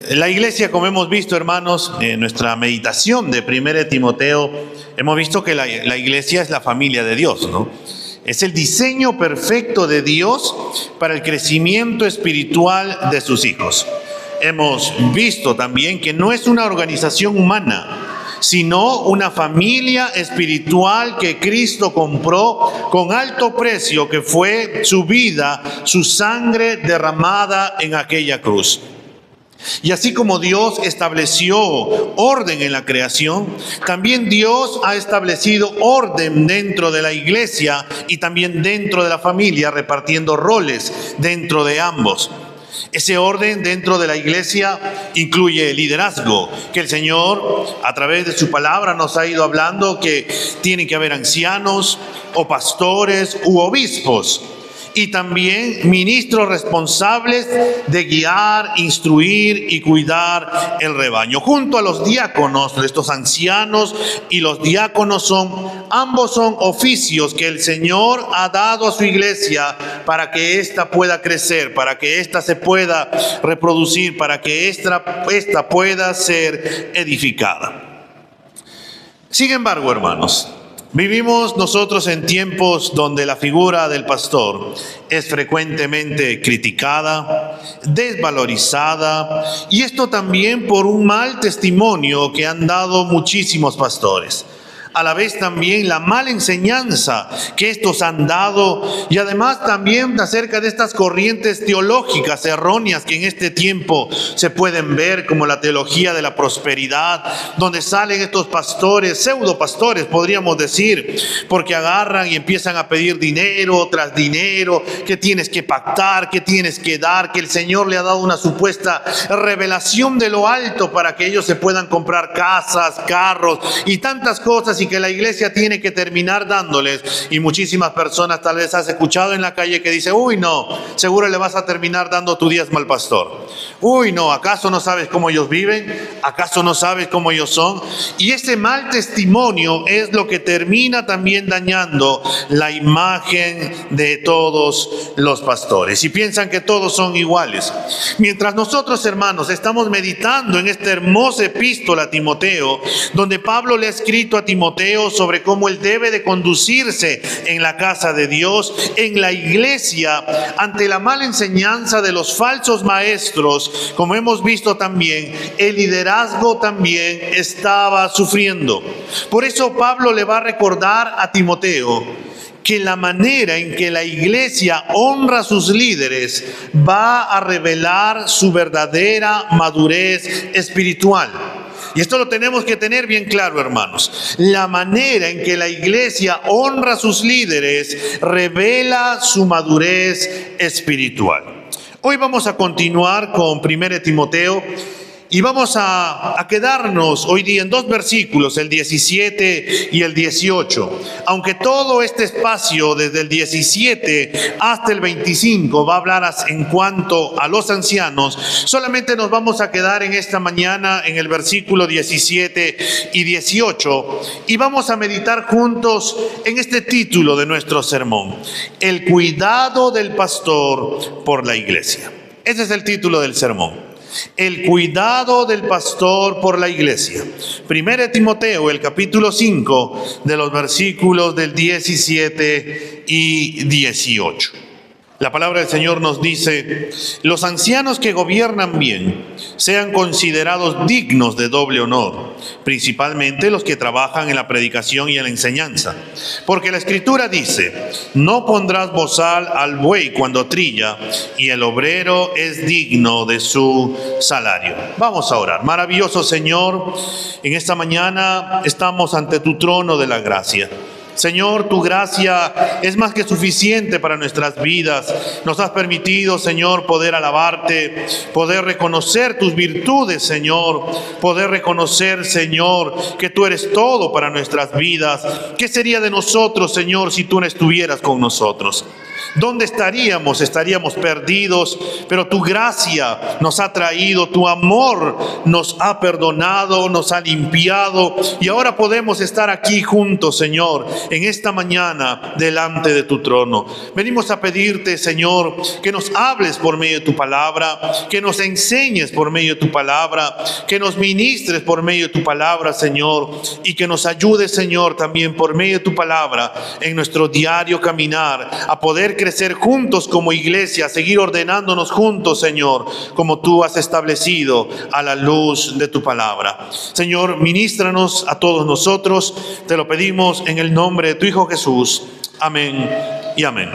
La iglesia, como hemos visto, hermanos, en nuestra meditación de 1 Timoteo, hemos visto que la iglesia es la familia de Dios, ¿no? Es el diseño perfecto de Dios para el crecimiento espiritual de sus hijos. Hemos visto también que no es una organización humana, sino una familia espiritual que Cristo compró con alto precio, que fue su vida, su sangre derramada en aquella cruz. Y así como Dios estableció orden en la creación, también Dios ha establecido orden dentro de la iglesia y también dentro de la familia, repartiendo roles dentro de ambos. Ese orden dentro de la iglesia incluye el liderazgo, que el Señor a través de su palabra nos ha ido hablando que tiene que haber ancianos o pastores u obispos. Y también ministros responsables de guiar, instruir y cuidar el rebaño. Junto a los diáconos, estos ancianos y los diáconos ambos son oficios que el Señor ha dado a su iglesia para que ésta pueda crecer, para que ésta se pueda reproducir, para que ésta pueda ser edificada. Sin embargo, hermanos, vivimos nosotros en tiempos donde la figura del pastor es frecuentemente criticada, desvalorizada, y esto también por un mal testimonio que han dado muchísimos pastores. A la vez también la mala enseñanza que estos han dado, y además también acerca de estas corrientes teológicas erróneas que en este tiempo se pueden ver, como la teología de la prosperidad, donde salen estos pastores, pseudo pastores podríamos decir, porque agarran y empiezan a pedir dinero tras dinero, que tienes que pactar, que tienes que dar, que el Señor le ha dado una supuesta revelación de lo alto para que ellos se puedan comprar casas, carros y tantas cosas, y que la iglesia tiene que terminar dándoles. Y muchísimas personas tal vez has escuchado en la calle que dice: uy, no, seguro le vas a terminar dando tu diezmo al pastor. Uy, no, ¿acaso no sabes cómo ellos viven? ¿Acaso no sabes cómo ellos son? Y ese mal testimonio es lo que termina también dañando la imagen de todos los pastores, y piensan que todos son iguales. Mientras nosotros, hermanos, estamos meditando en esta hermosa epístola a Timoteo, donde Pablo le ha escrito a Timoteo sobre cómo él debe de conducirse en la casa de Dios, en la iglesia, ante la mala enseñanza de los falsos maestros, como hemos visto también, el liderazgo también estaba sufriendo. Por eso Pablo le va a recordar a Timoteo que la manera en que la iglesia honra a sus líderes va a revelar su verdadera madurez espiritual. Y esto lo tenemos que tener bien claro, hermanos. La manera en que la iglesia honra a sus líderes revela su madurez espiritual. Hoy vamos a continuar con 1 Timoteo y vamos a quedarnos hoy día en dos versículos, el 17 y el 18. Aunque todo este espacio desde el 17 hasta el 25 va a hablar en cuanto a los ancianos, solamente nos vamos a quedar en esta mañana en el versículo 17 y 18 y vamos a meditar juntos en este título de nuestro sermón: el cuidado del pastor por la iglesia. Ese es el título del sermón. El cuidado del pastor por la iglesia. 1 Timoteo, el capítulo 5, de los versículos del 17 y 18. La palabra del Señor nos dice: los ancianos que gobiernan bien sean considerados dignos de doble honor, principalmente los que trabajan en la predicación y en la enseñanza. Porque la Escritura dice: no pondrás bozal al buey cuando trilla, y el obrero es digno de su salario. Vamos a orar. Maravilloso Señor, en esta mañana estamos ante tu trono de la gracia. Señor, tu gracia es más que suficiente para nuestras vidas. Nos has permitido, Señor, poder alabarte, poder reconocer tus virtudes, Señor, poder reconocer, Señor, que tú eres todo para nuestras vidas. ¿Qué sería de nosotros, Señor, si tú no estuvieras con nosotros? ¿Dónde estaríamos? Estaríamos perdidos, pero tu gracia nos ha traído, tu amor nos ha perdonado, nos ha limpiado, y ahora podemos estar aquí juntos, Señor, en esta mañana delante de tu trono. Venimos a pedirte, Señor, que nos hables por medio de tu palabra, que nos enseñes por medio de tu palabra, que nos ministres por medio de tu palabra, Señor, y que nos ayudes, Señor, también por medio de tu palabra en nuestro diario caminar, a poder crecer juntos como iglesia, a seguir ordenándonos juntos, Señor, como tú has establecido a la luz de tu palabra. Señor, ministranos a todos nosotros, te lo pedimos en el nombre de tu Hijo Jesús. Amén y amén.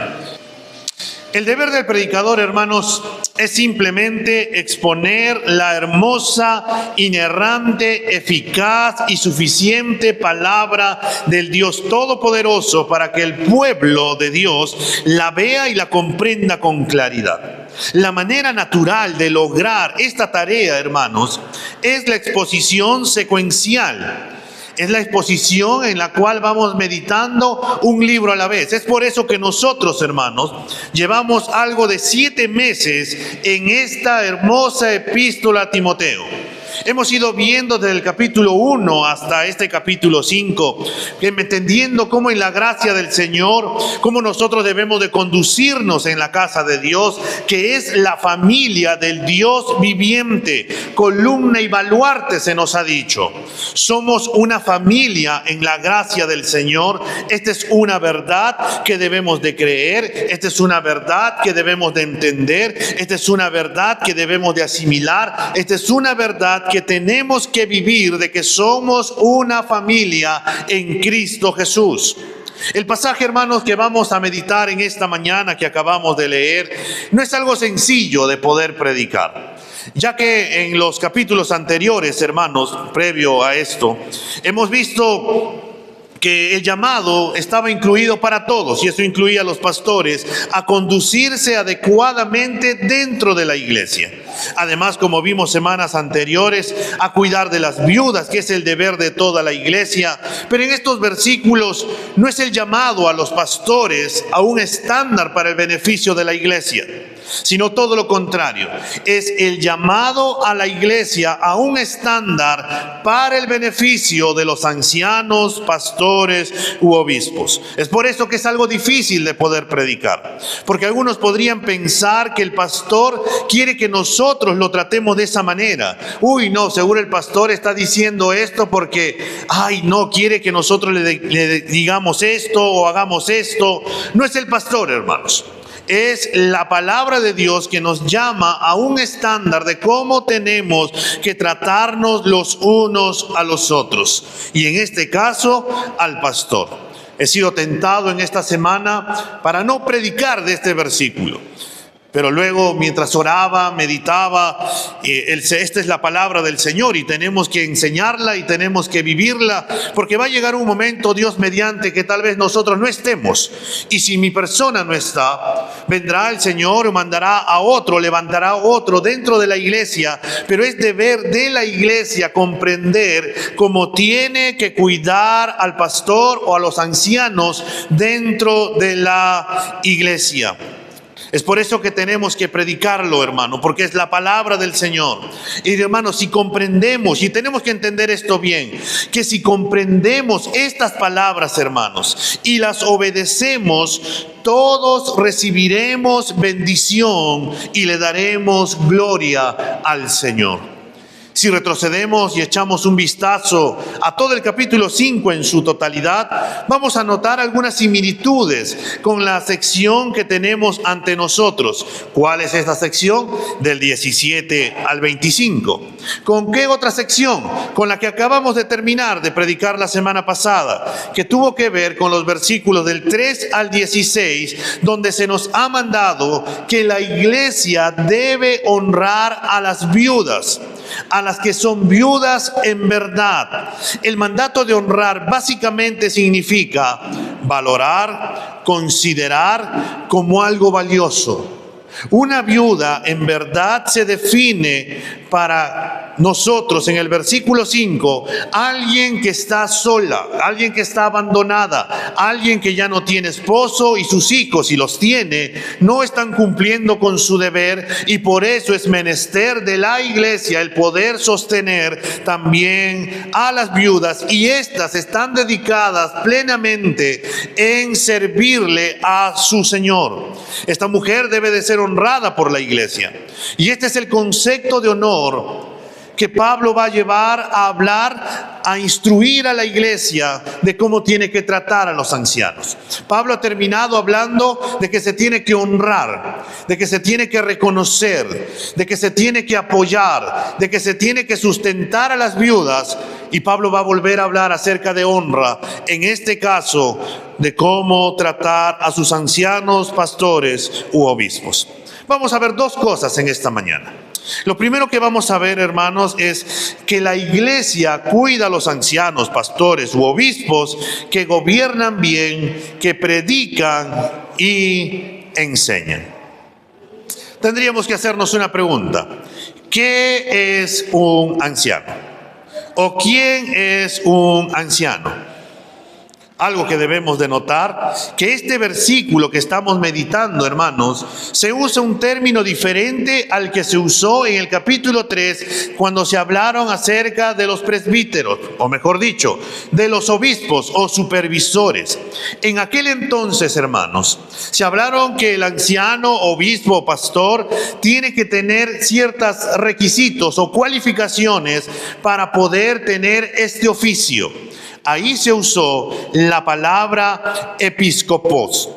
El deber del predicador, hermanos, es simplemente exponer la hermosa, inerrante, eficaz y suficiente palabra del Dios Todopoderoso para que el pueblo de Dios la vea y la comprenda con claridad. La manera natural de lograr esta tarea, hermanos, es la exposición secuencial. Es la exposición en la cual vamos meditando un libro a la vez. Es por eso que nosotros, hermanos, llevamos algo de 7 meses en esta hermosa epístola a Timoteo. Hemos ido viendo desde el capítulo 1 hasta este capítulo 5, entendiendo cómo en la gracia del Señor, cómo nosotros debemos de conducirnos en la casa de Dios, que es la familia del Dios viviente, columna y baluarte se nos ha dicho. Somos una familia en la gracia del Señor. Esta es una verdad que debemos de creer, esta es una verdad que debemos de entender, esta es una verdad que debemos de asimilar, esta es una verdad que tenemos que vivir, de que somos una familia en Cristo Jesús. El pasaje, hermanos, que vamos a meditar en esta mañana que acabamos de leer, no es algo sencillo de poder predicar, ya que en los capítulos anteriores, hermanos, previo a esto, hemos visto que el llamado estaba incluido para todos, y eso incluía a los pastores, a conducirse adecuadamente dentro de la iglesia. Además, como vimos semanas anteriores, a cuidar de las viudas, que es el deber de toda la iglesia. Pero en estos versículos no es el llamado a los pastores a un estándar para el beneficio de la iglesia, sino todo lo contrario. Es el llamado a la iglesia a un estándar para el beneficio de los ancianos, pastores u obispos. Es por eso que es algo difícil de poder predicar, porque algunos podrían pensar que el pastor quiere que nosotros lo tratemos de esa manera. Uy, no, seguro el pastor está diciendo esto porque, no, quiere que nosotros le digamos esto o hagamos esto. No es el pastor, hermanos. Es la palabra de Dios que nos llama a un estándar de cómo tenemos que tratarnos los unos a los otros. Y en este caso, al pastor. He sido tentado en esta semana para no predicar de este versículo. Pero luego, mientras oraba, meditaba, esta es la palabra del Señor y tenemos que enseñarla y tenemos que vivirla, porque va a llegar un momento, Dios mediante, que tal vez nosotros no estemos. Y si mi persona no está, vendrá el Señor, mandará a otro, levantará a otro dentro de la iglesia, pero es deber de la iglesia comprender cómo tiene que cuidar al pastor o a los ancianos dentro de la iglesia. Es por eso que tenemos que predicarlo, hermano, porque es la palabra del Señor. Y hermanos, si comprendemos, y tenemos que entender esto bien, que si comprendemos estas palabras, hermanos, y las obedecemos, todos recibiremos bendición y le daremos gloria al Señor. Si retrocedemos y echamos un vistazo a todo el capítulo 5 en su totalidad, vamos a notar algunas similitudes con la sección que tenemos ante nosotros. ¿Cuál es esta sección? Del 17 al 25. ¿Con qué otra sección? Con la que acabamos de terminar de predicar la semana pasada, que tuvo que ver con los versículos del 3 al 16, donde se nos ha mandado que la iglesia debe honrar a las viudas, a las que son viudas en verdad. El mandato de honrar básicamente significa valorar, considerar como algo valioso. Una viuda en verdad se define para nosotros en el versículo 5, alguien que está sola, alguien que está abandonada, alguien que ya no tiene esposo y sus hijos, si los tiene, no están cumpliendo con su deber, y por eso es menester de la iglesia el poder sostener también a las viudas, y estas están dedicadas plenamente en servirle a su Señor. Esta mujer debe de ser honrada por la iglesia, y este es el concepto de honor que Pablo va a llevar a hablar, a instruir a la iglesia de cómo tiene que tratar a los ancianos. Pablo ha terminado hablando de que se tiene que honrar, de que se tiene que reconocer, de que se tiene que apoyar, de que se tiene que sustentar a las viudas, y Pablo va a volver a hablar acerca de honra, en este caso de cómo tratar a sus ancianos, pastores u obispos. Vamos a ver dos cosas en esta mañana. Lo primero que vamos a ver, hermanos, es que la iglesia cuida a los ancianos, pastores u obispos que gobiernan bien, que predican y enseñan. Tendríamos que hacernos una pregunta: ¿qué es un anciano? ¿O quién es un anciano? Algo que debemos de notar, que este versículo que estamos meditando, hermanos, se usa un término diferente al que se usó en el capítulo 3, cuando se hablaron acerca de los presbíteros, o mejor dicho, de los obispos o supervisores. En aquel entonces, hermanos, se hablaron que el anciano, obispo o pastor tiene que tener ciertos requisitos o cualificaciones para poder tener este oficio. Ahí se usó la palabra episcopos,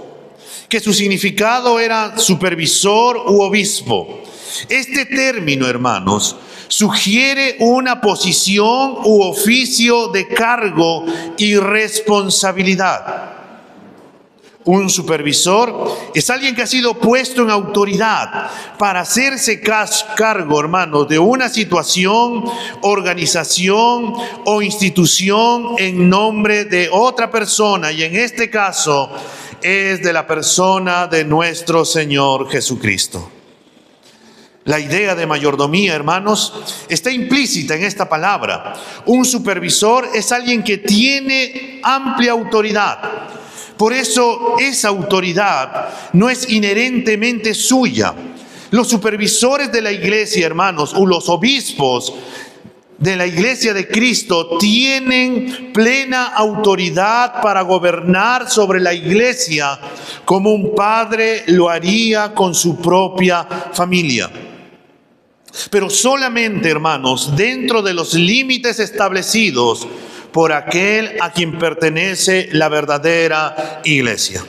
que su significado era supervisor u obispo. Este término, hermanos, sugiere una posición u oficio de cargo y responsabilidad. Un supervisor es alguien que ha sido puesto en autoridad para hacerse cargo, hermanos, de una situación, organización o institución en nombre de otra persona, y en este caso es de la persona de nuestro Señor Jesucristo. La idea de mayordomía, hermanos, está implícita en esta palabra. Un supervisor es alguien que tiene amplia autoridad. Por eso esa autoridad no es inherentemente suya. Los supervisores de la iglesia, hermanos, o los obispos de la iglesia de Cristo tienen plena autoridad para gobernar sobre la iglesia como un padre lo haría con su propia familia. Pero solamente, hermanos, dentro de los límites establecidos por aquel a quien pertenece la verdadera iglesia.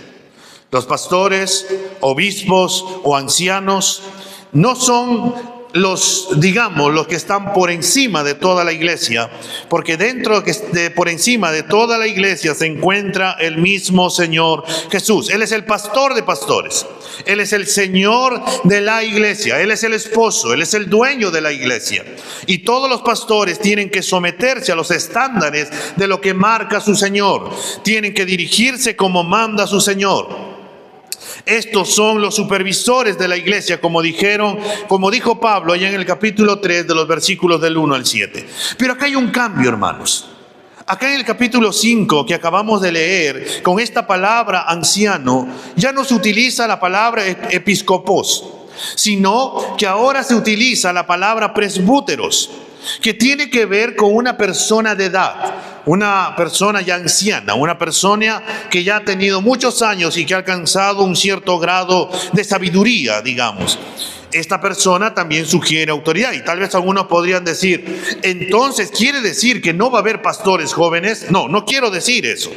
Los pastores, obispos o ancianos no son los que están por encima de toda la iglesia, porque por encima de toda la iglesia se encuentra el mismo Señor Jesús. Él es el pastor de pastores, Él es el Señor de la iglesia, Él es el esposo, Él es el dueño de la iglesia. Y todos los pastores tienen que someterse a los estándares de lo que marca su Señor, tienen que dirigirse como manda su Señor. Estos son los supervisores de la iglesia, como dijo Pablo allá en el capítulo 3 de los versículos del 1 al 7. Pero acá hay un cambio, hermanos. Acá en el capítulo 5 que acabamos de leer, con esta palabra anciano, ya no se utiliza la palabra episcopos, sino que ahora se utiliza la palabra presbúteros, que tiene que ver con una persona de edad, una persona ya anciana, una persona que ya ha tenido muchos años y que ha alcanzado un cierto grado de sabiduría, digamos. Esta persona también sugiere autoridad, y tal vez algunos podrían decir, entonces, ¿quiere decir que no va a haber pastores jóvenes? No, no quiero decir eso.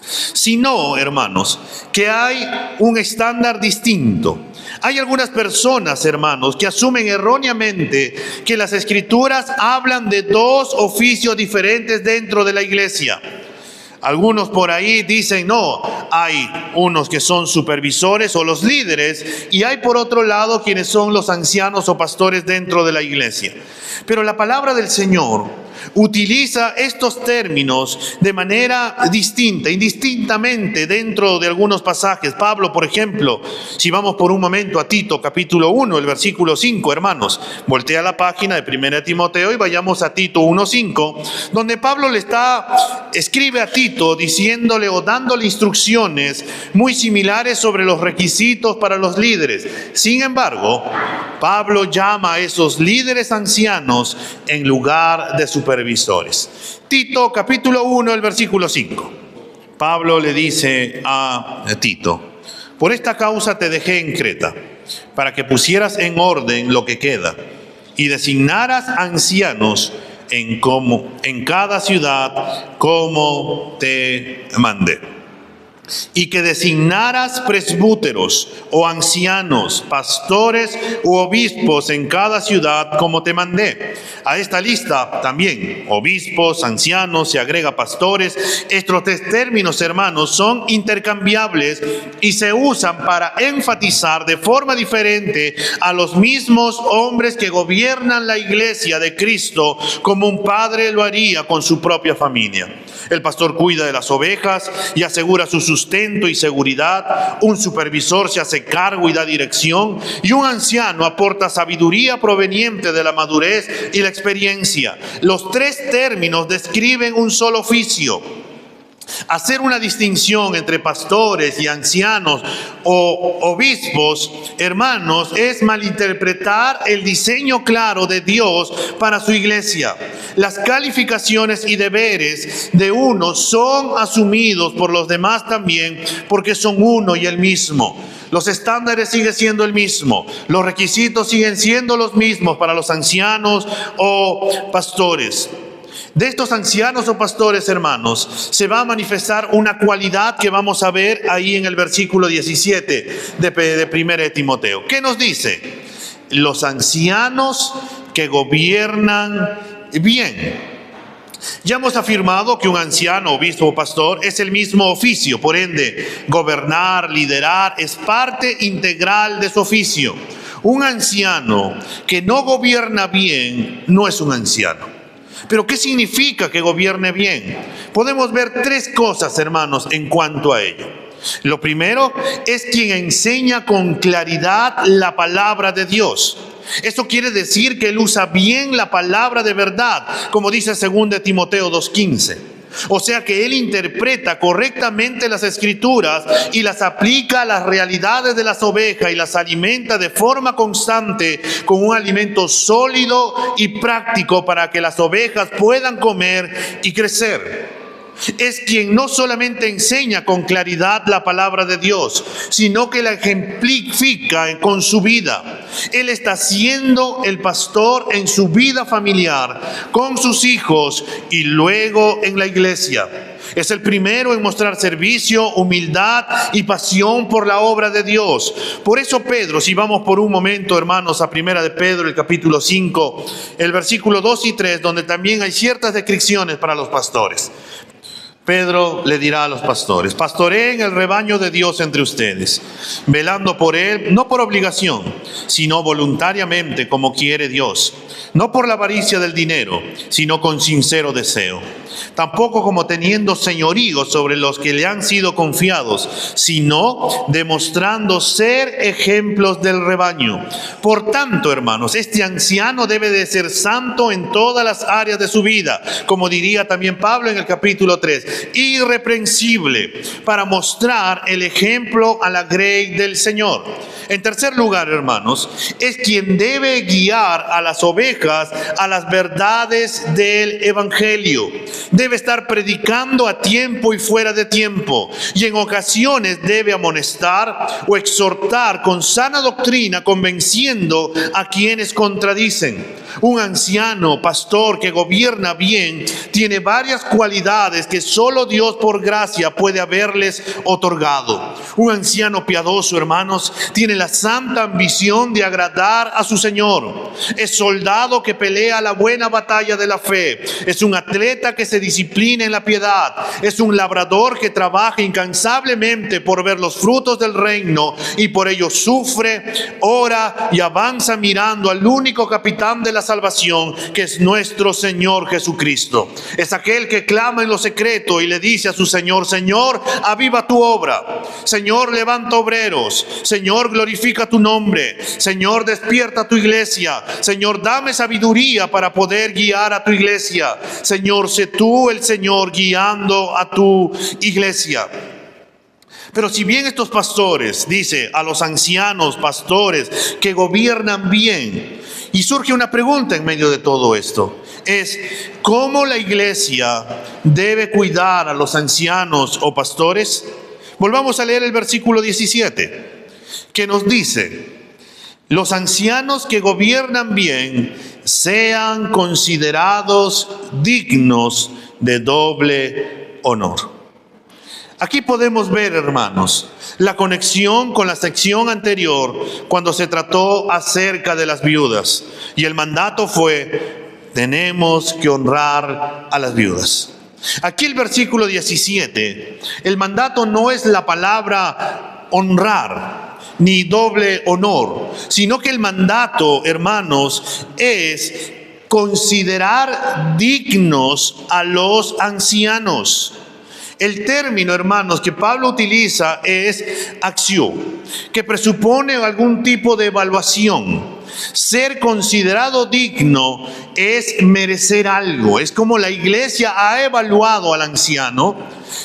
Sino, hermanos, que hay un estándar distinto. Hay algunas personas, hermanos, que asumen erróneamente que las Escrituras hablan de dos oficios diferentes dentro de la iglesia. Algunos por ahí dicen, no, hay unos que son supervisores o los líderes, y hay por otro lado quienes son los ancianos o pastores dentro de la iglesia. Pero la palabra del Señor utiliza estos términos de manera distinta, indistintamente dentro de algunos pasajes. Pablo, por ejemplo, si vamos por un momento a Tito, capítulo 1, el versículo 5, hermanos, voltea la página de 1 Timoteo y vayamos a Tito 1:5, donde Pablo escribe a Tito diciéndole o dándole instrucciones muy similares sobre los requisitos para los líderes. Sin embargo, Pablo llama a esos líderes ancianos en lugar de supervisores. Tito capítulo 1, el versículo 5. Pablo le dice a Tito: por esta causa te dejé en Creta, para que pusieras en orden lo que queda y designaras ancianos en cada ciudad como te mandé. Y que designaras presbúteros o ancianos, pastores u obispos en cada ciudad como te mandé. A esta lista también, obispos, ancianos, se agrega pastores. Estos tres términos, hermanos, son intercambiables y se usan para enfatizar de forma diferente a los mismos hombres que gobiernan la iglesia de Cristo, como un padre lo haría con su propia familia. El pastor cuida de las ovejas y asegura su sustento y seguridad. Un supervisor se hace cargo y da dirección. Y un anciano aporta sabiduría proveniente de la madurez y la experiencia. Los tres términos describen un solo oficio. Hacer una distinción entre pastores y ancianos o obispos, hermanos, es malinterpretar el diseño claro de Dios para su iglesia. Las calificaciones y deberes de uno son asumidos por los demás también, porque son uno y el mismo. Los estándares siguen siendo el mismo. Los requisitos siguen siendo los mismos para los ancianos o pastores. De estos ancianos o pastores, hermanos, se va a manifestar una cualidad que vamos a ver ahí en el versículo 17 de 1 Timoteo. ¿Qué nos dice? Los ancianos que gobiernan bien. Ya hemos afirmado que un anciano, obispo o pastor es el mismo oficio. Por ende, gobernar, liderar es parte integral de su oficio. Un anciano que no gobierna bien no es un anciano. Pero ¿qué significa que gobierne bien? Podemos ver tres cosas, hermanos, en cuanto a ello. Lo primero es quien enseña con claridad la palabra de Dios. Eso quiere decir que él usa bien la palabra de verdad, como dice 2 Timoteo 2:15. O sea que él interpreta correctamente las escrituras y las aplica a las realidades de las ovejas y las alimenta de forma constante con un alimento sólido y práctico para que las ovejas puedan comer y crecer. Es quien no solamente enseña con claridad la palabra de Dios, sino que la ejemplifica con su vida. Él está siendo el pastor en su vida familiar, con sus hijos y luego en la iglesia. Es el primero en mostrar servicio, humildad y pasión por la obra de Dios. Por eso Pedro, si vamos por un momento, hermanos, a 1 de Pedro, el capítulo 5, el versículo 2 y 3, donde también hay ciertas descripciones para los pastores. Pedro le dirá a los pastores: pastoreen el rebaño de Dios entre ustedes, velando por él, no por obligación, sino voluntariamente como quiere Dios, no por la avaricia del dinero, sino con sincero deseo. Tampoco como teniendo señorío sobre los que le han sido confiados, sino demostrando ser ejemplos del rebaño. Por tanto, hermanos, este anciano debe de ser santo en todas las áreas de su vida, como diría también Pablo en el capítulo 3, irreprensible, para mostrar el ejemplo a la grey del Señor. En tercer lugar, hermanos, es quien debe guiar a las ovejas a las verdades del evangelio. Debe estar predicando a tiempo y fuera de tiempo, y en ocasiones debe amonestar o exhortar con sana doctrina, convenciendo a quienes contradicen. Un anciano pastor que gobierna bien tiene varias cualidades que solo Dios por gracia puede haberles otorgado. Un anciano piadoso, hermanos, tiene la santa ambición de agradar a su Señor. Es soldado que pelea la buena batalla de la fe. Es un atleta que se se disciplina en la piedad. Es un labrador que trabaja incansablemente por ver los frutos del reino y por ello sufre, ora y avanza mirando al único capitán de la salvación, que es nuestro Señor Jesucristo. Es aquel que clama en lo secreto y le dice a su Señor: Señor, aviva tu obra. Señor, levanta obreros. Señor, glorifica tu nombre. Señor, despierta tu iglesia. Señor, dame sabiduría para poder guiar a tu iglesia. Señor, sé tú el Señor guiando a tu iglesia. Pero si bien estos pastores, dice, a los ancianos pastores que gobiernan bien, y surge una pregunta en medio de todo esto, es ¿cómo la iglesia debe cuidar a los ancianos o pastores? Volvamos a leer el versículo 17, que nos dice: los ancianos que gobiernan bien sean considerados dignos de doble honor. Aquí podemos ver, hermanos, la conexión con la sección anterior cuando se trató acerca de las viudas. Y el mandato fue: tenemos que honrar a las viudas. Aquí el versículo 17, el mandato no es la palabra honrar ni doble honor, sino que el mandato, hermanos, es considerar dignos a los ancianos. El término, hermanos, que Pablo utiliza es acción, que presupone algún tipo de evaluación. Ser considerado digno es merecer algo. Es como la iglesia ha evaluado al anciano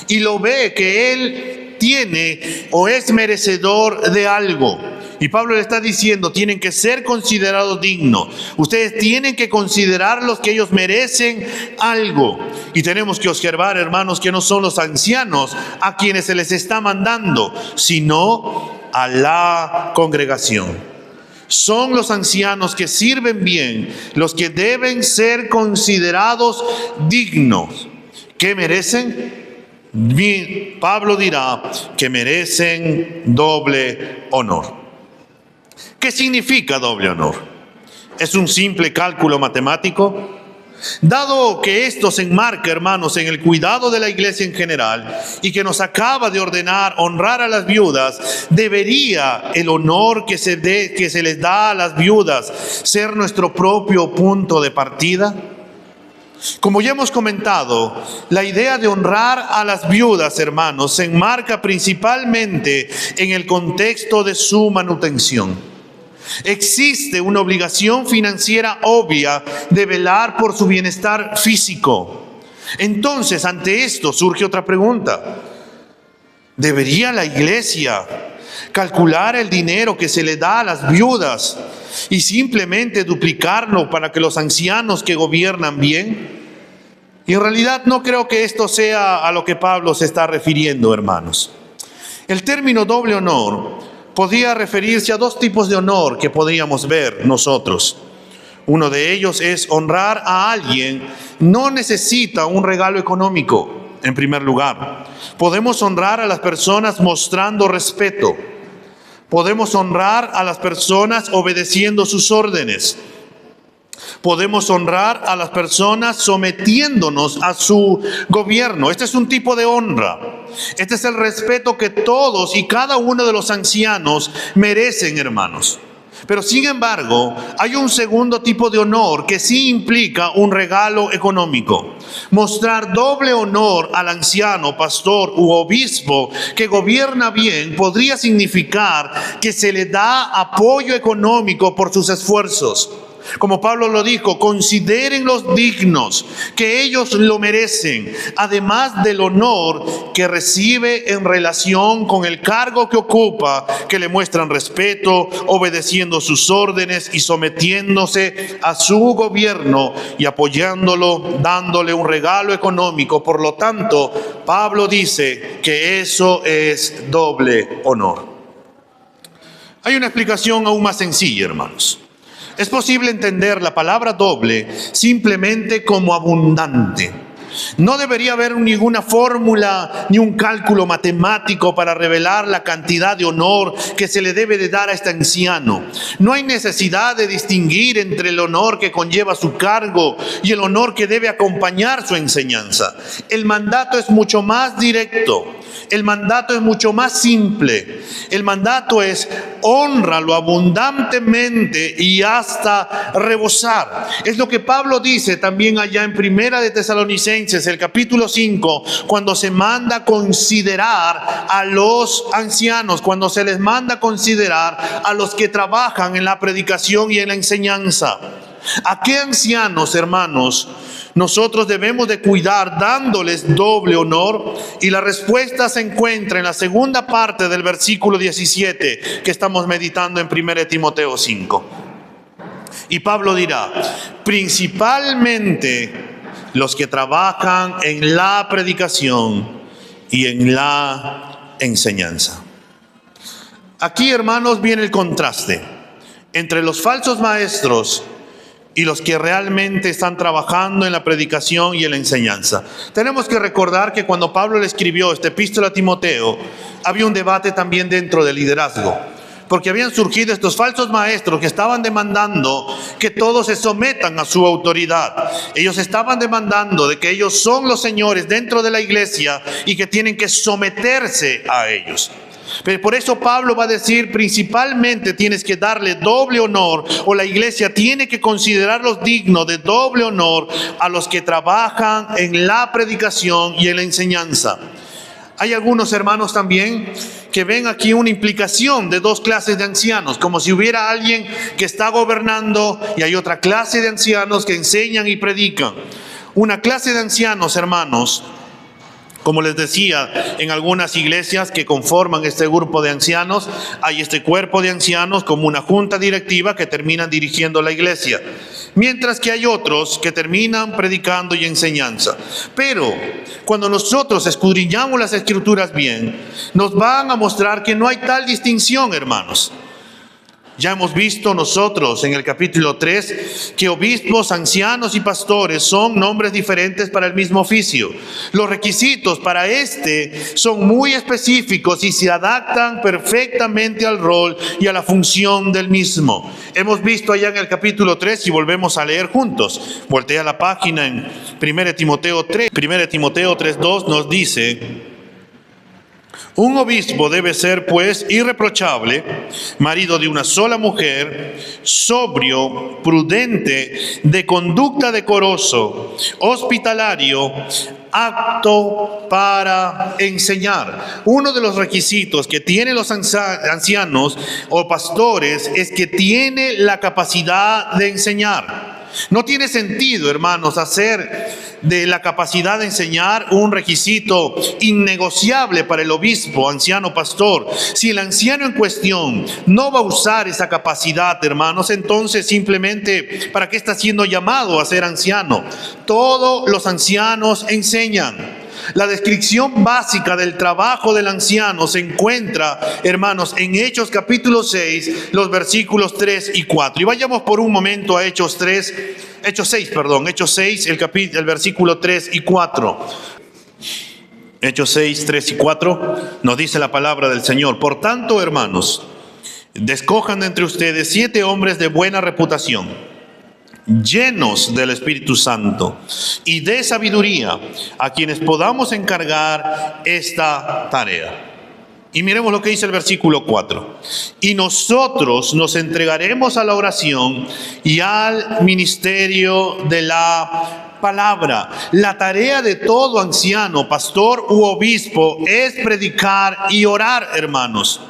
y lo ve que él tiene o es merecedor de algo. Y Pablo le está diciendo: tienen que ser considerados dignos. Ustedes tienen que considerarlos que ellos merecen algo. Y tenemos que observar, hermanos, que no son los ancianos a quienes se les está mandando, sino a la congregación. Son los ancianos que sirven bien los que deben ser considerados dignos. ¿Qué merecen? Pablo dirá que merecen doble honor. ¿Qué significa doble honor? ¿Es un simple cálculo matemático? Dado que esto se enmarca, hermanos, en el cuidado de la iglesia en general y que nos acaba de ordenar honrar a las viudas, ¿debería el honor que se les da a las viudas ser nuestro propio punto de partida? Como ya hemos comentado, la idea de honrar a las viudas, hermanos, se enmarca principalmente en el contexto de su manutención. Existe una obligación financiera obvia de velar por su bienestar físico. Entonces, ante esto surge otra pregunta: ¿debería la iglesia calcular el dinero que se le da a las viudas y simplemente duplicarlo para que los ancianos que gobiernan bien? Y en realidad no creo que esto sea a lo que Pablo se está refiriendo, hermanos. El término doble honor podía referirse a dos tipos de honor que podíamos ver nosotros. Uno de ellos es honrar a alguien. No necesita un regalo económico, en primer lugar. Podemos honrar a las personas mostrando respeto. Podemos honrar a las personas obedeciendo sus órdenes. Podemos honrar a las personas sometiéndonos a su gobierno. Este es un tipo de honra. Este es el respeto que todos y cada uno de los ancianos merecen, hermanos. Pero sin embargo, hay un segundo tipo de honor que sí implica un regalo económico. Mostrar doble honor al anciano, pastor u obispo que gobierna bien podría significar que se le da apoyo económico por sus esfuerzos. Como Pablo lo dijo, considérenlos dignos, que ellos lo merecen, además del honor que recibe en relación con el cargo que ocupa, que le muestran respeto, obedeciendo sus órdenes y sometiéndose a su gobierno y apoyándolo, dándole un regalo económico. Por lo tanto, Pablo dice que eso es doble honor. Hay una explicación aún más sencilla, hermanos. Es posible entender la palabra doble simplemente como abundante. No debería haber ninguna fórmula ni un cálculo matemático para revelar la cantidad de honor que se le debe de dar a este anciano. No hay necesidad de distinguir entre el honor que conlleva su cargo y el honor que debe acompañar su enseñanza. El mandato es mucho más directo. El mandato es mucho más simple. El mandato es: hónralo abundantemente y hasta rebosar. Es lo que Pablo dice también allá en Primera de Tesalonicenses, el capítulo 5, cuando se manda a considerar a los ancianos, cuando se les manda a considerar a los que trabajan en la predicación y en la enseñanza. ¿A qué ancianos, hermanos, nosotros debemos de cuidar dándoles doble honor? Y la respuesta se encuentra en la segunda parte del versículo 17 que estamos meditando en 1 Timoteo 5. Y Pablo dirá: principalmente los que trabajan en la predicación y en la enseñanza. Aquí, hermanos, viene el contraste entre los falsos maestros y los que realmente están trabajando en la predicación y en la enseñanza. Tenemos que recordar que cuando Pablo le escribió esta epístola a Timoteo, había un debate también dentro del liderazgo, porque habían surgido estos falsos maestros que estaban demandando que todos se sometan a su autoridad. Ellos estaban demandando de que ellos son los señores dentro de la iglesia y que tienen que someterse a ellos. Pero por eso Pablo va a decir: principalmente tienes que darle doble honor, o la iglesia tiene que considerarlos dignos de doble honor a los que trabajan en la predicación y en la enseñanza. Hay algunos hermanos también que ven aquí una implicación de dos clases de ancianos, como si hubiera alguien que está gobernando y hay otra clase de ancianos que enseñan y predican. Una clase de ancianos, hermanos, como les decía, en algunas iglesias que conforman este grupo de ancianos, hay este cuerpo de ancianos como una junta directiva que terminan dirigiendo la iglesia, mientras que hay otros que terminan predicando y enseñanza. Pero cuando nosotros escudriñamos las escrituras bien, nos van a mostrar que no hay tal distinción, hermanos. Ya hemos visto nosotros en el capítulo 3 que obispos, ancianos y pastores son nombres diferentes para el mismo oficio. Los requisitos para son muy específicos y se adaptan perfectamente al rol y a la función del mismo. Hemos visto allá en el capítulo 3 y volvemos a leer juntos. Voltea la página en 1 Timoteo 3. 1 Timoteo 3:2 nos dice: un obispo debe ser, pues, irreprochable, marido de una sola mujer, sobrio, prudente, de conducta decoroso, hospitalario, apto para enseñar. Uno de los requisitos que tienen los ancianos o pastores es que tiene la capacidad de enseñar. No tiene sentido, hermanos, hacer de la capacidad de enseñar un requisito innegociable para el obispo, anciano, pastor. Si el anciano en cuestión no va a usar esa capacidad, hermanos, entonces simplemente, ¿para qué está siendo llamado a ser anciano? Todos los ancianos enseñan. La descripción básica del trabajo del anciano se encuentra, hermanos, en Hechos capítulo 6, los versículos 3 y 4. Y vayamos por un momento a Hechos 6, el versículo 3 y 4. Hechos 6, 3 y 4 nos dice la palabra del Señor: por tanto, hermanos, escojan de entre ustedes 7 hombres de buena reputación, llenos del Espíritu Santo y de sabiduría, a quienes podamos encargar esta tarea. Y miremos lo que dice el versículo 4. Y nosotros nos entregaremos a la oración y al ministerio de la palabra. La tarea de todo anciano, pastor u obispo es predicar y orar, hermanos.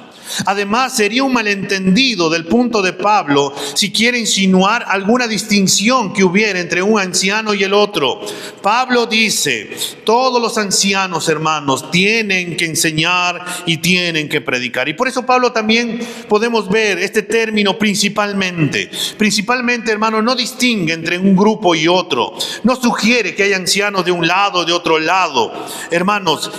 Además, sería un malentendido del punto de Pablo si quiere insinuar alguna distinción que hubiera entre un anciano y el otro. Pablo dice: todos los ancianos, hermanos, tienen que enseñar y tienen que predicar. Y por eso Pablo también podemos ver este término principalmente. Principalmente, hermanos, no distingue entre un grupo y otro. No sugiere que hay ancianos de un lado o de otro lado. Hermanos,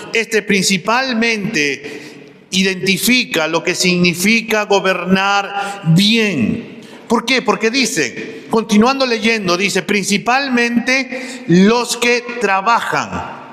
principalmente identifica lo que significa gobernar bien. ¿Por qué? Porque dice: continuando leyendo, dice, principalmente los que trabajan.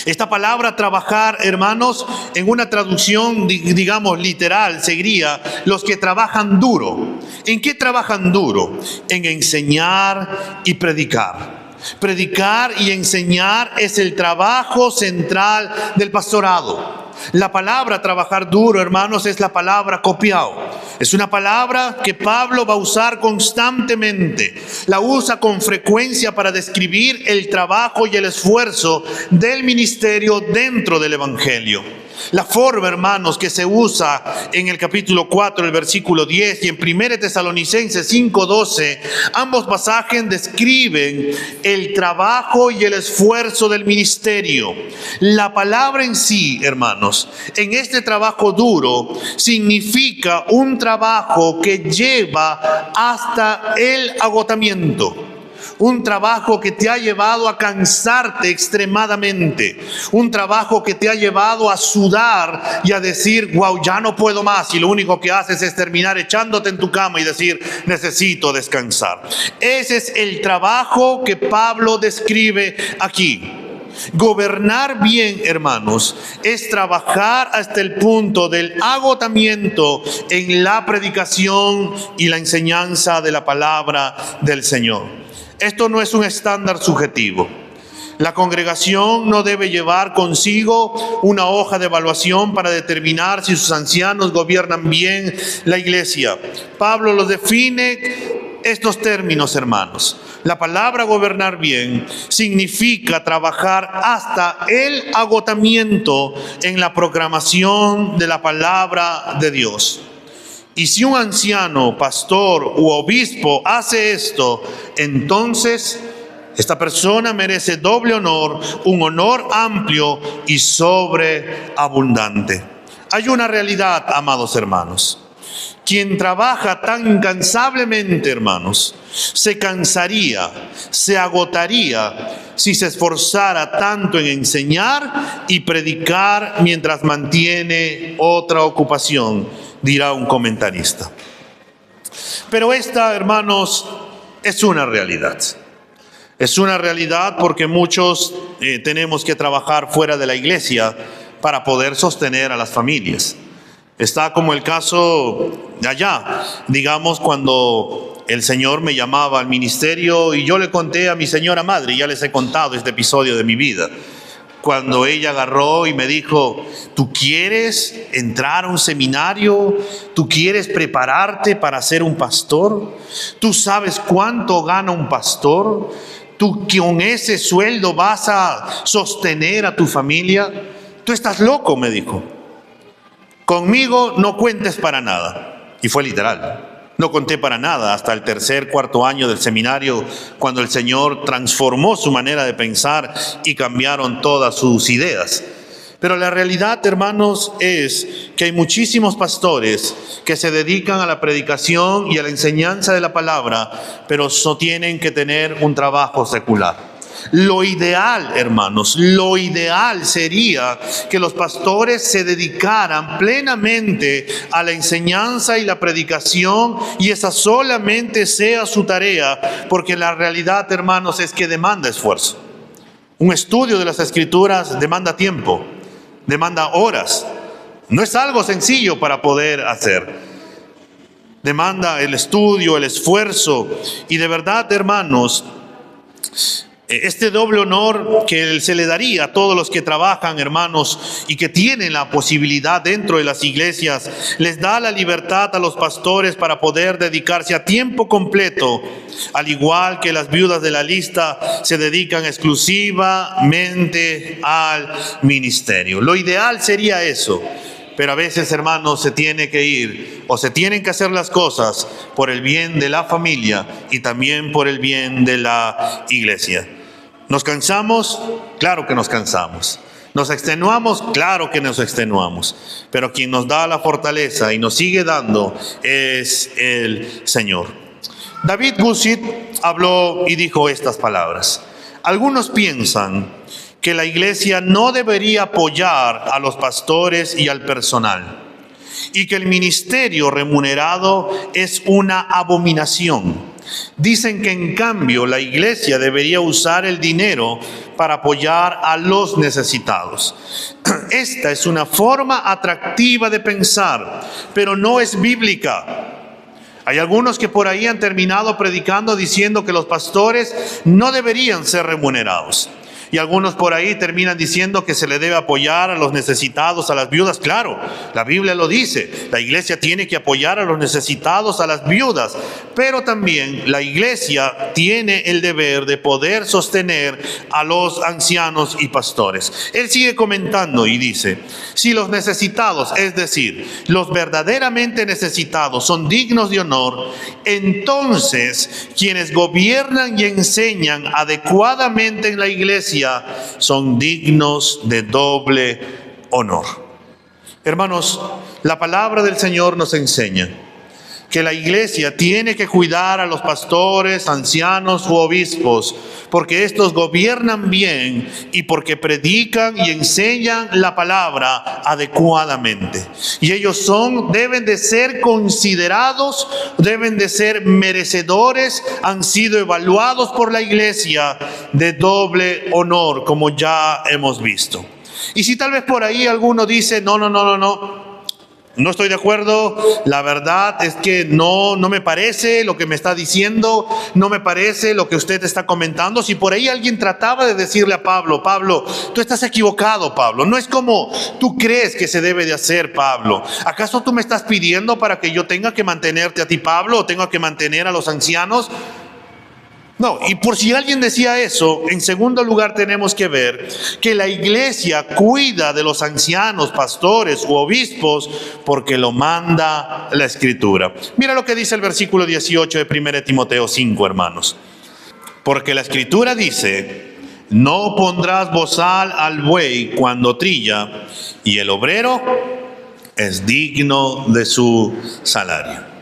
Esta palabra trabajar, hermanos, en una traducción, digamos, literal, sería los que trabajan duro. ¿En qué trabajan duro? En enseñar y predicar. Predicar y enseñar es el trabajo central del pastorado. La palabra trabajar duro, hermanos, es la palabra copiao. Es una palabra que Pablo va a usar constantemente. La usa con frecuencia para describir el trabajo y el esfuerzo del ministerio dentro del evangelio. La forma, hermanos, que se usa en el capítulo 4, el versículo 10 y en 1 Tesalonicenses 5:12, ambos pasajes describen el trabajo y el esfuerzo del ministerio. La palabra en sí, hermanos, en este trabajo duro significa un trabajo que lleva hasta el agotamiento. Un trabajo que te ha llevado a cansarte extremadamente. Un trabajo que te ha llevado a sudar y a decir, wow, ya no puedo más. Y lo único que haces es terminar echándote en tu cama y decir, necesito descansar. Ese es el trabajo que Pablo describe aquí. Gobernar bien, hermanos, es trabajar hasta el punto del agotamiento en la predicación y la enseñanza de la palabra del Señor. Esto no es un estándar subjetivo. La congregación no debe llevar consigo una hoja de evaluación para determinar si sus ancianos gobiernan bien la iglesia. Pablo los define estos términos, hermanos. La palabra gobernar bien significa trabajar hasta el agotamiento en la proclamación de la palabra de Dios. Y si un anciano, pastor u obispo hace esto, entonces esta persona merece doble honor, un honor amplio y sobreabundante. Hay una realidad, amados hermanos. Quien trabaja tan incansablemente, hermanos, se cansaría, se agotaría si se esforzara tanto en enseñar y predicar mientras mantiene otra ocupación, dirá un comentarista. Pero esta, hermanos, es una realidad. Es una realidad porque muchos tenemos que trabajar fuera de la iglesia para poder sostener a las familias. Está como el caso de allá, digamos, cuando el Señor me llamaba al ministerio y yo le conté a mi señora madre, ya les he contado este episodio de mi vida, cuando ella agarró y me dijo, ¿tú quieres entrar a un seminario? ¿Tú quieres prepararte para ser un pastor? ¿Tú sabes cuánto gana un pastor? ¿Tú con ese sueldo vas a sostener a tu familia? Tú estás loco, me dijo. Conmigo no cuentes para nada. Y fue literal. No conté para nada hasta el tercer, cuarto año del seminario, cuando el Señor transformó su manera de pensar y cambiaron todas sus ideas. Pero la realidad, hermanos, es que hay muchísimos pastores que se dedican a la predicación y a la enseñanza de la palabra, pero tienen que tener un trabajo secular. Lo ideal, hermanos, lo ideal sería que los pastores se dedicaran plenamente a la enseñanza y la predicación y esa solamente sea su tarea, porque la realidad, hermanos, es que demanda esfuerzo. Un estudio de las Escrituras demanda tiempo, demanda horas. No es algo sencillo para poder hacer. Demanda el estudio, el esfuerzo y de verdad, hermanos, este doble honor que se le daría a todos los que trabajan, hermanos, y que tienen la posibilidad dentro de las iglesias, les da la libertad a los pastores para poder dedicarse a tiempo completo, al igual que las viudas de la lista se dedican exclusivamente al ministerio. Lo ideal sería eso. Pero a veces, hermanos, se tiene que ir o se tienen que hacer las cosas por el bien de la familia y también por el bien de la iglesia. ¿Nos cansamos? Claro que nos cansamos. ¿Nos extenuamos? Claro que nos extenuamos. Pero quien nos da la fortaleza y nos sigue dando es el Señor. David Gusit habló y dijo estas palabras. Algunos piensan que la iglesia no debería apoyar a los pastores y al personal, y que el ministerio remunerado es una abominación, Dicen que en cambio la iglesia debería usar el dinero para apoyar a los necesitados. Esta es una forma atractiva de pensar, pero no es bíblica. Hay algunos que por ahí han terminado predicando diciendo que los pastores no deberían ser remunerados. Y algunos por ahí terminan diciendo que se le debe apoyar a los necesitados, a las viudas. Claro, la Biblia lo dice. La iglesia tiene que apoyar a los necesitados, a las viudas. Pero también la iglesia tiene el deber de poder sostener a los ancianos y pastores. Él sigue comentando y dice, si los necesitados, es decir, los verdaderamente necesitados son dignos de honor, entonces quienes gobiernan y enseñan adecuadamente en la iglesia son dignos de doble honor. Hermanos, la palabra del Señor nos enseña que la iglesia tiene que cuidar a los pastores, ancianos u obispos, porque estos gobiernan bien y porque predican y enseñan la palabra adecuadamente. Y ellos deben de ser considerados, deben de ser merecedores, han sido evaluados por la iglesia de doble honor, como ya hemos visto. Y si tal vez por ahí alguno dice, no estoy de acuerdo, la verdad es que no me parece lo que me está diciendo, no me parece lo que usted está comentando. Si por ahí alguien trataba de decirle a Pablo, tú estás equivocado, Pablo, no es como tú crees que se debe de hacer, Pablo. ¿Acaso tú me estás pidiendo para que yo tenga que mantenerte a ti, Pablo, o tenga que mantener a los ancianos? No, y por si alguien decía eso, en segundo lugar tenemos que ver que la iglesia cuida de los ancianos, pastores u obispos porque lo manda la Escritura. Mira lo que dice el versículo 18 de 1 Timoteo 5, hermanos. Porque la Escritura dice, no pondrás bozal al buey cuando trilla, y el obrero es digno de su salario.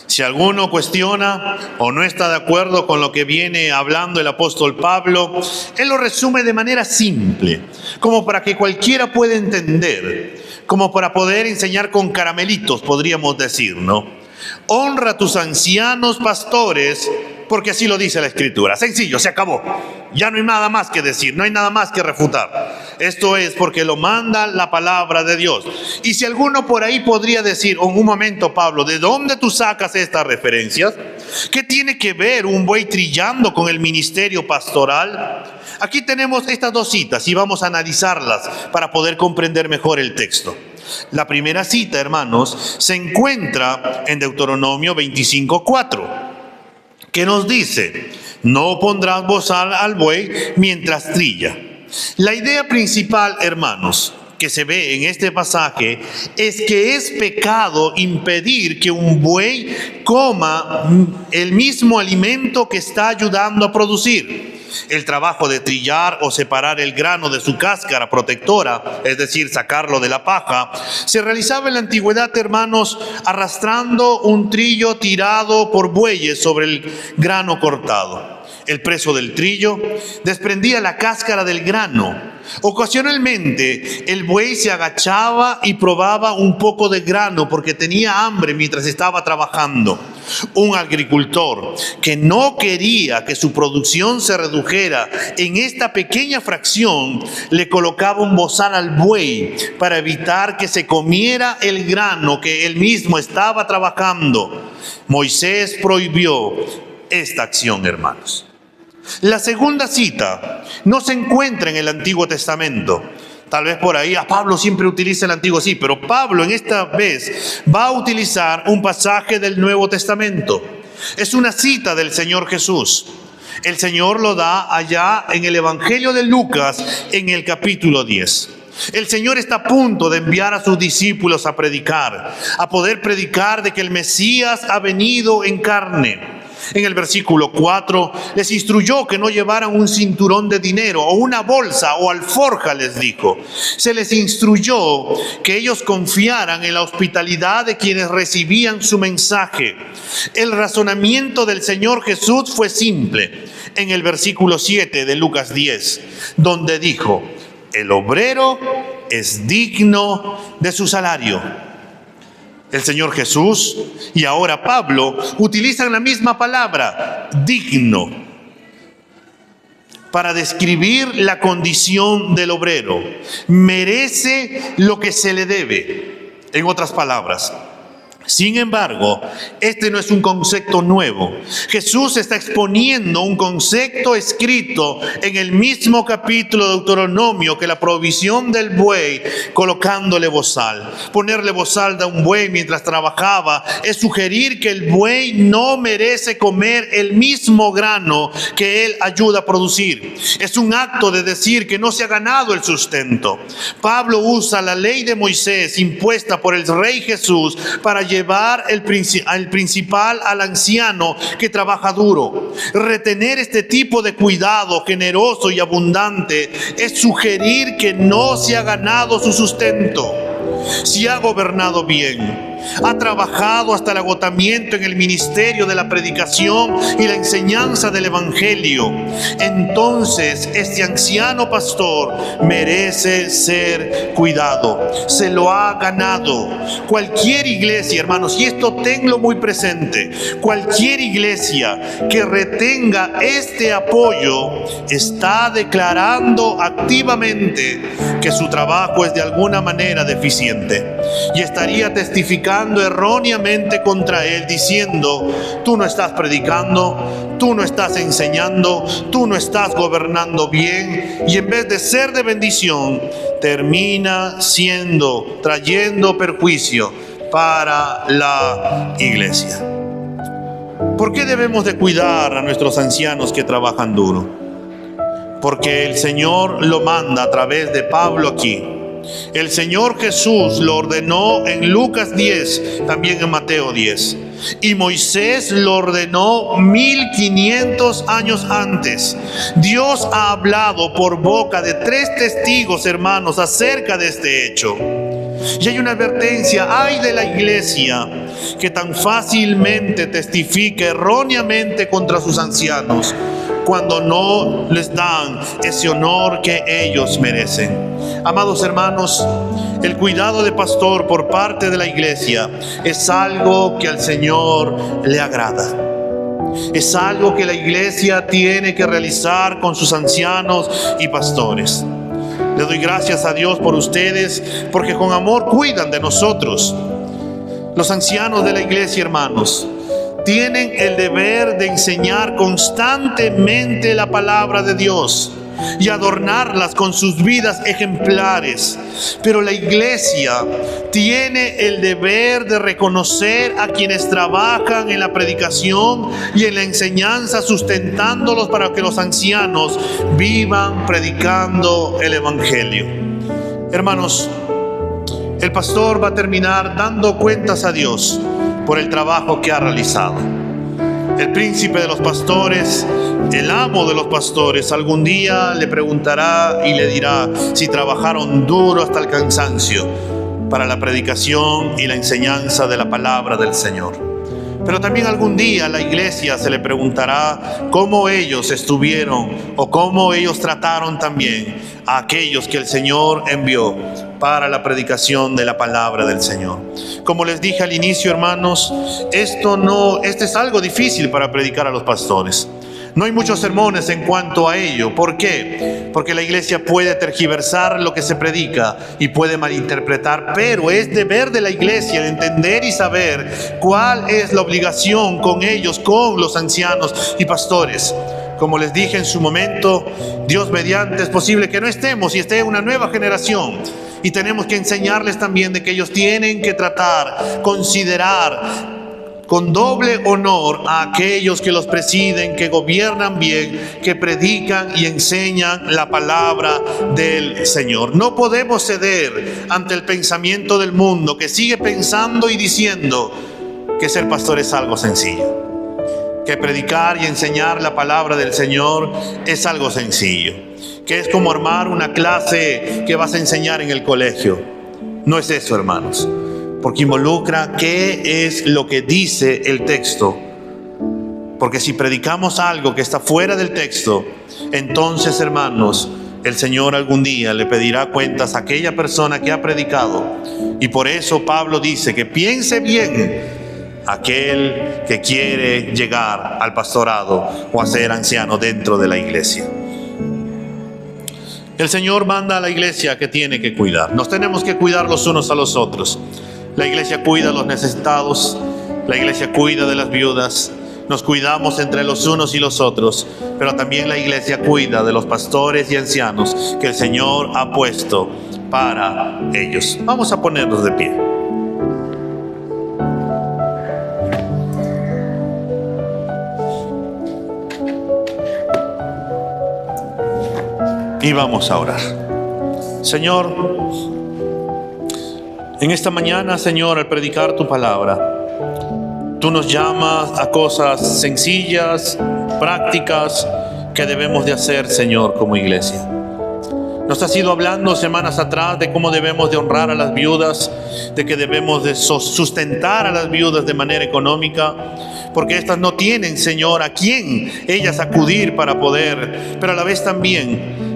Si alguno cuestiona o no está de acuerdo con lo que viene hablando el apóstol Pablo, él lo resume de manera simple, como para que cualquiera pueda entender, como para poder enseñar con caramelitos, podríamos decir, ¿no? Honra a tus ancianos pastores, porque así lo dice la Escritura. Sencillo, se acabó. Ya no hay nada más que decir, no hay nada más que refutar. Esto es porque lo manda la palabra de Dios. Y si alguno por ahí podría decir, un momento, Pablo, ¿de dónde tú sacas estas referencias? ¿Qué tiene que ver un buey trillando con el ministerio pastoral? Aquí tenemos estas dos citas y vamos a analizarlas para poder comprender mejor el texto. La primera cita, hermanos, se encuentra en Deuteronomio 25:4. que nos dice, no pondrás bozal al buey mientras trilla. La idea principal, hermanos, que se ve en este pasaje es que es pecado impedir que un buey coma el mismo alimento que está ayudando a producir. El trabajo de trillar o separar el grano de su cáscara protectora, es decir, sacarlo de la paja, se realizaba en la antigüedad, hermanos, arrastrando un trillo tirado por bueyes sobre el grano cortado. El peso del trillo desprendía la cáscara del grano. Ocasionalmente el buey se agachaba y probaba un poco de grano porque tenía hambre mientras estaba trabajando. Un agricultor que no quería que su producción se redujera en esta pequeña fracción le colocaba un bozal al buey para evitar que se comiera el grano que él mismo estaba trabajando. Moisés prohibió esta acción, hermanos. La segunda cita no se encuentra en el Antiguo Testamento. Tal vez por ahí, Pablo siempre utiliza el Antiguo, sí, pero Pablo en esta vez va a utilizar un pasaje del Nuevo Testamento. Es una cita del Señor Jesús. El Señor lo da allá en el Evangelio de Lucas, en el capítulo 10. El Señor está a punto de enviar a sus discípulos a predicar, a poder predicar de que el Mesías ha venido en carne. En el versículo 4 les instruyó que no llevaran un cinturón de dinero o una bolsa o alforja, les dijo. Se les instruyó que ellos confiaran en la hospitalidad de quienes recibían su mensaje. El razonamiento del Señor Jesús fue simple. En el versículo 7 de Lucas 10, donde dijo, el obrero es digno de su salario. El Señor Jesús y ahora Pablo utilizan la misma palabra, digno, para describir la condición del obrero. Merece lo que se le debe, en otras palabras. Sin embargo, este no es un concepto nuevo. Jesús está exponiendo un concepto escrito en el mismo capítulo de Deuteronomio, que la provisión del buey colocándole bozal. Ponerle bozal a un buey mientras trabajaba es sugerir que el buey no merece comer el mismo grano que él ayuda a producir. Es un acto de decir que no se ha ganado el sustento. Pablo usa la ley de Moisés impuesta por el Rey Jesús para llevar al principal al anciano que trabaja duro. Retener este tipo de cuidado generoso y abundante es sugerir que no se ha ganado su sustento. Si ha gobernado bien, ha trabajado hasta el agotamiento en el ministerio de la predicación y la enseñanza del evangelio, entonces este anciano pastor merece ser cuidado. Se lo ha ganado. Cualquier iglesia, hermanos, y esto tenlo muy presente, cualquier iglesia que retenga este apoyo está declarando activamente que su trabajo es de alguna manera deficiente y estaría testificando erróneamente contra él, diciendo: tú no estás predicando, tú no estás enseñando, tú no estás gobernando bien, y en vez de ser de bendición, termina trayendo perjuicio para la iglesia. ¿Por qué debemos de cuidar a nuestros ancianos que trabajan duro? Porque el Señor lo manda a través de Pablo aquí. El Señor Jesús lo ordenó en Lucas 10, también en Mateo 10. Y Moisés lo ordenó 1500 años antes. Dios ha hablado por boca de 3 testigos, hermanos, acerca de este hecho. Y hay una advertencia: ay de la iglesia que tan fácilmente testifica erróneamente contra sus ancianos, cuando no les dan ese honor que ellos merecen. Amados hermanos, el cuidado de pastor por parte de la iglesia es algo que al Señor le agrada. Es algo que la iglesia tiene que realizar con sus ancianos y pastores. Le doy gracias a Dios por ustedes, porque con amor cuidan de nosotros. Los ancianos de la iglesia, hermanos, tienen el deber de enseñar constantemente la palabra de Dios y adornarlas con sus vidas ejemplares. Pero la iglesia tiene el deber de reconocer a quienes trabajan en la predicación y en la enseñanza, sustentándolos para que los ancianos vivan predicando el evangelio. Hermanos, el pastor va a terminar dando cuentas a Dios por el trabajo que ha realizado. El príncipe de los pastores, el amo de los pastores, algún día le preguntará y le dirá si trabajaron duro hasta el cansancio para la predicación y la enseñanza de la palabra del Señor. Pero también algún día a la iglesia se le preguntará cómo ellos estuvieron o cómo ellos trataron también a aquellos que el Señor envió para la predicación de la palabra del Señor. Como les dije al inicio, hermanos, este es algo difícil para predicar a los pastores. No hay muchos sermones en cuanto a ello. ¿Por qué? Porque la iglesia puede tergiversar lo que se predica y puede malinterpretar, pero es deber de la iglesia entender y saber cuál es la obligación con ellos, con los ancianos y pastores. Como les dije en su momento, Dios mediante, es posible que no estemos y esté una nueva generación. Y tenemos que enseñarles también de que ellos tienen que tratar, considerar con doble honor a aquellos que los presiden, que gobiernan bien, que predican y enseñan la palabra del Señor. No podemos ceder ante el pensamiento del mundo, que sigue pensando y diciendo que ser pastor es algo sencillo, que predicar y enseñar la palabra del Señor es algo sencillo, que es como armar una clase que vas a enseñar en el colegio. No es eso, hermanos, porque involucra qué es lo que dice el texto. Porque si predicamos algo que está fuera del texto, entonces, hermanos, el Señor algún día le pedirá cuentas a aquella persona que ha predicado. Y por eso Pablo dice que piense bien aquel que quiere llegar al pastorado o a ser anciano dentro de la iglesia. El Señor manda a la iglesia que tiene que cuidar. Nos tenemos que cuidar los unos a los otros. La iglesia cuida a los necesitados, la iglesia cuida de las viudas. Nos cuidamos entre los unos y los otros, pero también la iglesia cuida de los pastores y ancianos que el Señor ha puesto para ellos. Vamos a ponernos de pie. Y vamos a orar. Señor, en esta mañana, Señor, al predicar tu palabra, tú nos llamas a cosas sencillas, prácticas, que debemos de hacer, Señor, como iglesia. Nos has ido hablando semanas atrás de cómo debemos de honrar a las viudas, de que debemos de sustentar a las viudas de manera económica, porque estas no tienen, Señor, a quién ellas acudir para poder, pero a la vez también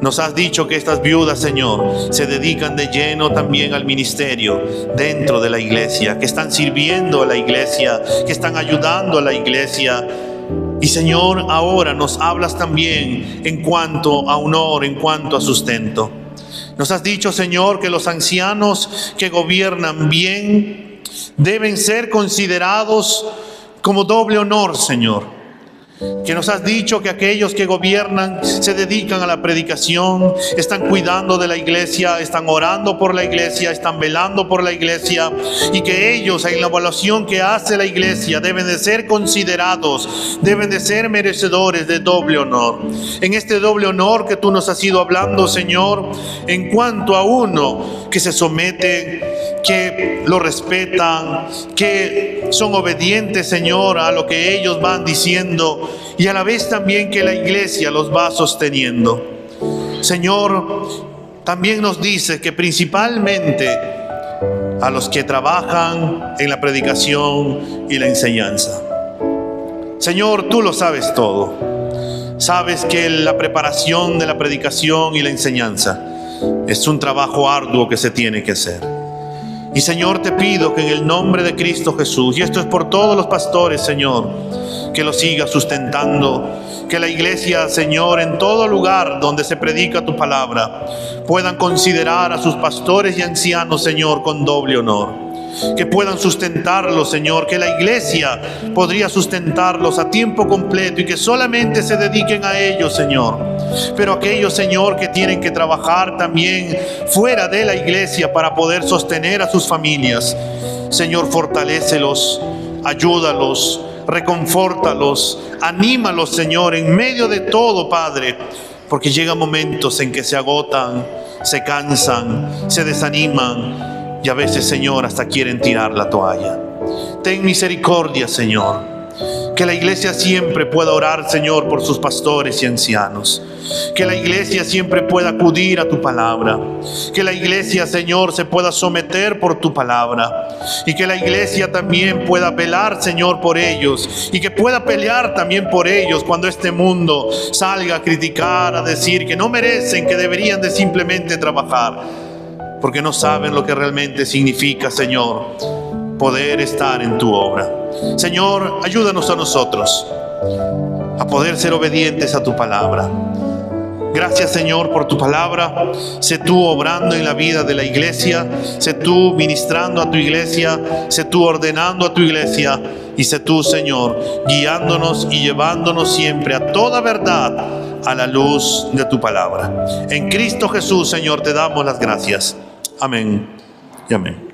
nos has dicho que estas viudas, Señor, se dedican de lleno también al ministerio dentro de la iglesia, que están sirviendo a la iglesia, que están ayudando a la iglesia. Y Señor, ahora nos hablas también en cuanto a honor, en cuanto a sustento. Nos has dicho, Señor, que los ancianos que gobiernan bien deben ser considerados como doble honor, Señor. Que nos has dicho que aquellos que gobiernan se dedican a la predicación, están cuidando de la iglesia, están orando por la iglesia, están velando por la iglesia, y que ellos en la evaluación que hace la iglesia deben de ser considerados, deben de ser merecedores de doble honor. En este doble honor que tú nos has ido hablando, Señor, en cuanto a uno que se somete, que lo respetan, que son obedientes, Señor, a lo que ellos van diciendo, y a la vez también que la iglesia los va sosteniendo. Señor, también nos dice que principalmente a los que trabajan en la predicación y la enseñanza. Señor, tú lo sabes todo. Sabes que la preparación de la predicación y la enseñanza es un trabajo arduo que se tiene que hacer. Y Señor, te pido que en el nombre de Cristo Jesús, y esto es por todos los pastores, Señor, que lo siga sustentando, que la iglesia, Señor, en todo lugar donde se predica tu palabra, puedan considerar a sus pastores y ancianos, Señor, con doble honor. Que puedan sustentarlos, Señor, que la iglesia podría sustentarlos a tiempo completo y que solamente se dediquen a ellos, Señor. Pero aquellos, Señor, que tienen que trabajar también fuera de la iglesia para poder sostener a sus familias, Señor, fortalécelos, ayúdalos, reconfórtalos, anímalos, Señor, en medio de todo, Padre, porque llegan momentos en que se agotan, se cansan, se desaniman, y a veces, Señor, hasta quieren tirar la toalla. Ten misericordia, Señor. Que la iglesia siempre pueda orar, Señor, por sus pastores y ancianos. Que la iglesia siempre pueda acudir a tu palabra. Que la iglesia, Señor, se pueda someter por tu palabra. Y que la iglesia también pueda velar, Señor, por ellos. Y que pueda pelear también por ellos cuando este mundo salga a criticar, a decir que no merecen, que deberían de simplemente trabajar. Porque no saben lo que realmente significa, Señor, poder estar en tu obra. Señor, ayúdanos a nosotros a poder ser obedientes a tu palabra. Gracias, Señor, por tu palabra. Sé tú obrando en la vida de la iglesia. Sé tú ministrando a tu iglesia. Sé tú ordenando a tu iglesia. Y sé tú, Señor, guiándonos y llevándonos siempre a toda verdad, a la luz de tu palabra. En Cristo Jesús, Señor, te damos las gracias. Amén y amén.